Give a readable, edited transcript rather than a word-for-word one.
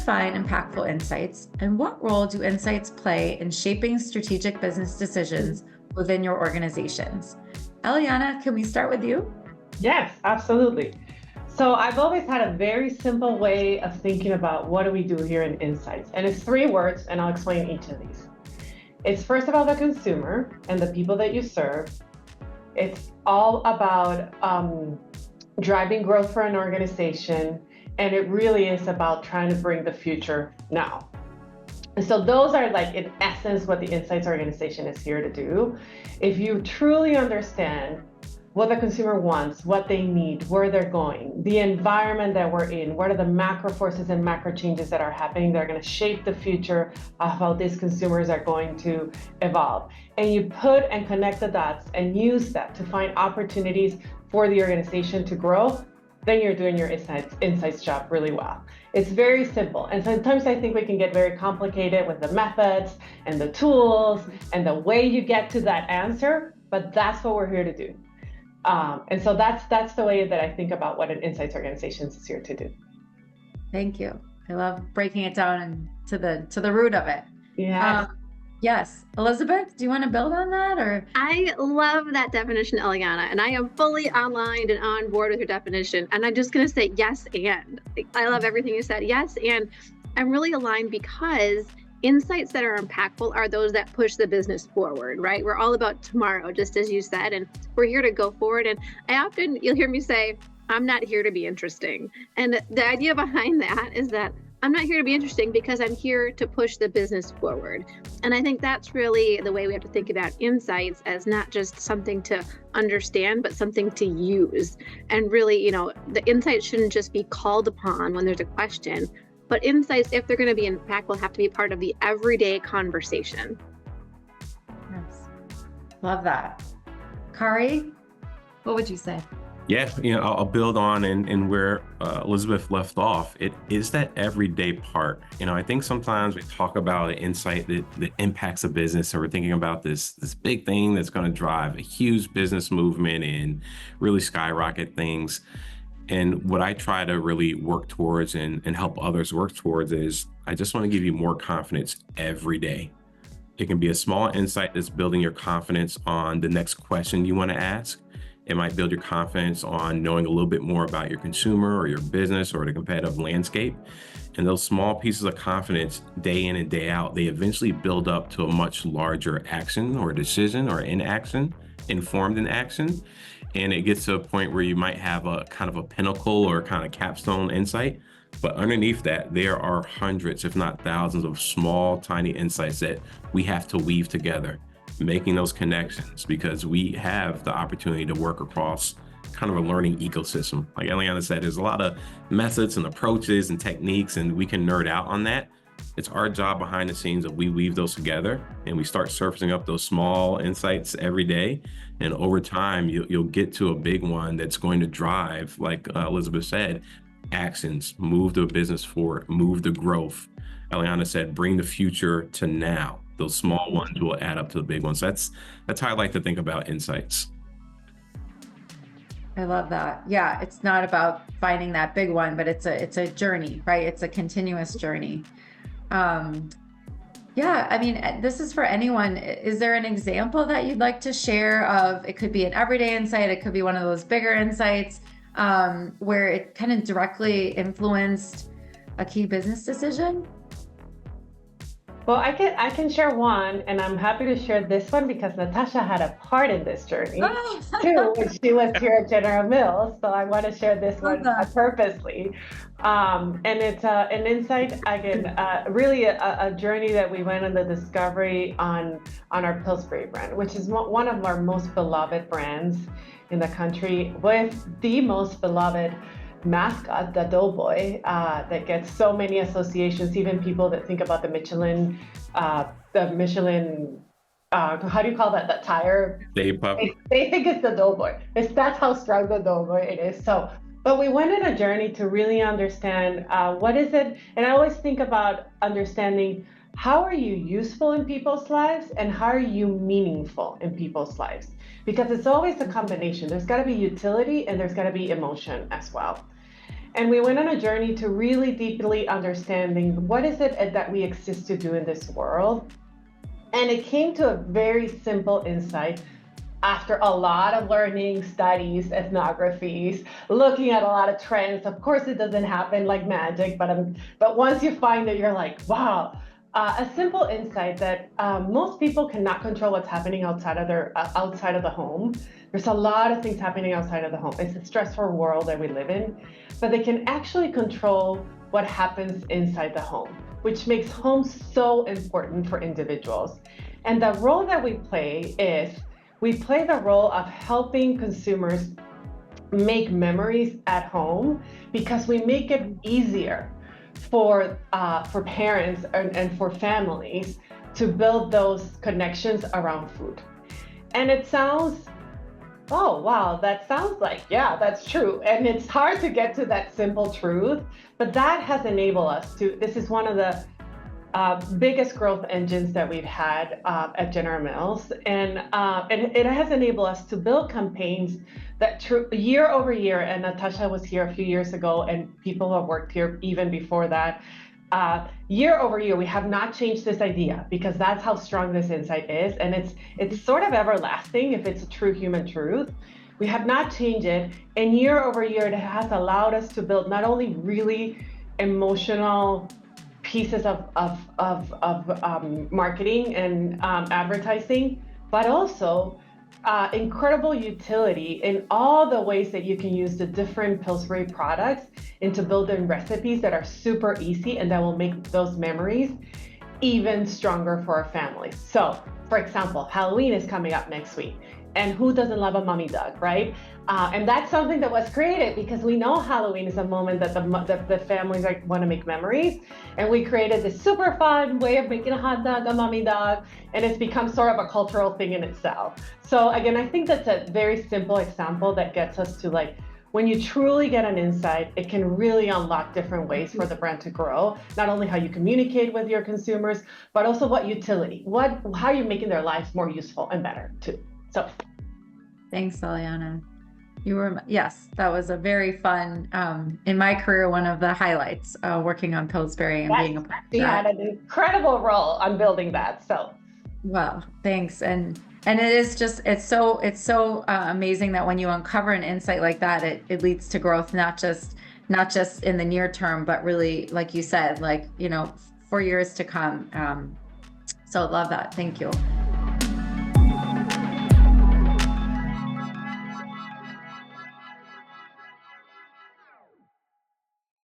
define impactful insights, and what role do insights play in shaping strategic business decisions within your organizations? Eliana, can we start with you? Yes, absolutely. So I've always had a very simple way of thinking about what do we do here in Insights. And it's 3 words, and I'll explain each of these. It's first about the consumer and the people that you serve. It's all about driving growth for an organization. And it really is about trying to bring the future now. And so those are, like, in essence, what the Insights organization is here to do. If you truly understand what the consumer wants, what they need, where they're going, the environment that we're in, what are the macro forces and macro changes that are happening that are going to shape the future of how these consumers are going to evolve. And you put and connect the dots and use that to find opportunities for the organization to grow, then you're doing your insights job really well. It's very simple. And sometimes I think we can get very complicated with the methods and the tools and the way you get to that answer, but that's what we're here to do. And so that's the way that I think about what an insights organization is here to do. Thank you. I love breaking it down and to the root of it. Yeah. Yes. Elizabeth, do you want to build on that? Or I love that definition, Eliana, and I am fully aligned and on board with your definition. And I'm just going to say yes, and I love everything you said. Yes, and I'm really aligned because insights that are impactful are those that push the business forward, right? We're all about tomorrow, just as you said, and we're here to go forward. And you'll hear me say, I'm not here to be interesting. And the idea behind that is that I'm not here to be interesting because I'm here to push the business forward. And I think that's really the way we have to think about insights, as not just something to understand, but something to use. And really, the insights shouldn't just be called upon when there's a question, but insights, if they're going to be impactful, have to be part of the everyday conversation. Yes. Love that. Khary, what would you say? Yeah, I'll build on and where Elizabeth left off. It is that everyday part. I think sometimes we talk about an insight that impacts a business, or we're thinking about this big thing that's going to drive a huge business movement and really skyrocket things. And what I try to really work towards and help others work towards is I just want to give you more confidence every day. It can be a small insight that's building your confidence on the next question you want to ask. It might build your confidence on knowing a little bit more about your consumer or your business or the competitive landscape. And those small pieces of confidence, day in and day out, they eventually build up to a much larger action or decision or inaction, informed in action. And it gets to a point where you might have a kind of a pinnacle or kind of capstone insight. But underneath that, there are hundreds, if not thousands, of small, tiny insights that we have to weave together, making those connections, because we have the opportunity to work across kind of a learning ecosystem. Like Eliana said, there's a lot of methods and approaches and techniques, and we can nerd out on that. It's our job behind the scenes that we weave those together and we start surfacing up those small insights every day. And over time, you'll get to a big one that's going to drive, like Elizabeth said, actions, move the business forward, move the growth. Eliana said, bring the future to now. Those small ones will add up to the big ones. That's how I like to think about insights. I love that. Yeah, it's not about finding that big one, but it's a journey, right? It's a continuous journey. Yeah, I mean, this is for anyone. Is there an example that you'd like to share of, it could be an everyday insight, it could be one of those bigger insights, where it kind of directly influenced a key business decision? Well, I can share one, and I'm happy to share this one because Natasha had a part in this journey too when she was here at General Mills. So I want to share this one purposely. And it's an insight, again, really a journey that we went on, the discovery on our Pillsbury brand, which is one of our most beloved brands in the country, with the most beloved mascot, the Doughboy, that gets so many associations. Even people that think about the Michelin, how do you call that? That tire? They think it's the Doughboy. That's how strong the Doughboy it is. So, but we went on a journey to really understand what is it, and I always think about understanding how are you useful in people's lives and how are you meaningful in people's lives, because it's always a combination. There's got to be utility and there's got to be emotion as well. And we went on a journey to really deeply understanding what is it that we exist to do in this world. And it came to a very simple insight after a lot of learning, studies, ethnographies, looking at a lot of trends. Of course, it doesn't happen like magic, but once you find it, you're like, wow. A simple insight that most people cannot control what's happening outside of the home. There's a lot of things happening outside of the home. It's a stressful world that we live in, but they can actually control what happens inside the home, which makes home so important for individuals. And the role that we play is we play the role of helping consumers make memories at home because we make it easier for parents and for families to build those connections around food. And it sounds, oh, wow, that sounds like, yeah, that's true. And it's hard to get to that simple truth, but that has enabled us to, this is one of the biggest growth engines that we've had at General Mills. And it has enabled us to build campaigns that year over year, and Natasha was here a few years ago, and people who have worked here even before that, year over year, we have not changed this idea because that's how strong this insight is. And it's sort of everlasting if it's a true human truth. We have not changed it. And year over year, it has allowed us to build not only really emotional pieces of marketing and advertising, but also incredible utility in all the ways that you can use the different Pillsbury products into building recipes that are super easy and that will make those memories even stronger for our families. So, for example, Halloween is coming up next week. And who doesn't love a mummy dog, right? And that's something that was created because we know Halloween is a moment that the families want to make memories. And we created this super fun way of making a hot dog, a mummy dog, and it's become sort of a cultural thing in itself. So again, I think that's a very simple example that gets us to like, when you truly get an insight, it can really unlock different ways for the brand to grow. Not only how you communicate with your consumers, but also what utility, how you're making their lives more useful and better too. So, thanks, Eliana. Yes, that was a very fun, in my career, one of the highlights, working on Pillsbury and being a part of that. You had an incredible role on building that. So, well, thanks. And it is just, it's so amazing that when you uncover an insight like that, it leads to growth, not just in the near term, but really, like you said, like, for years to come. So love that. Thank you.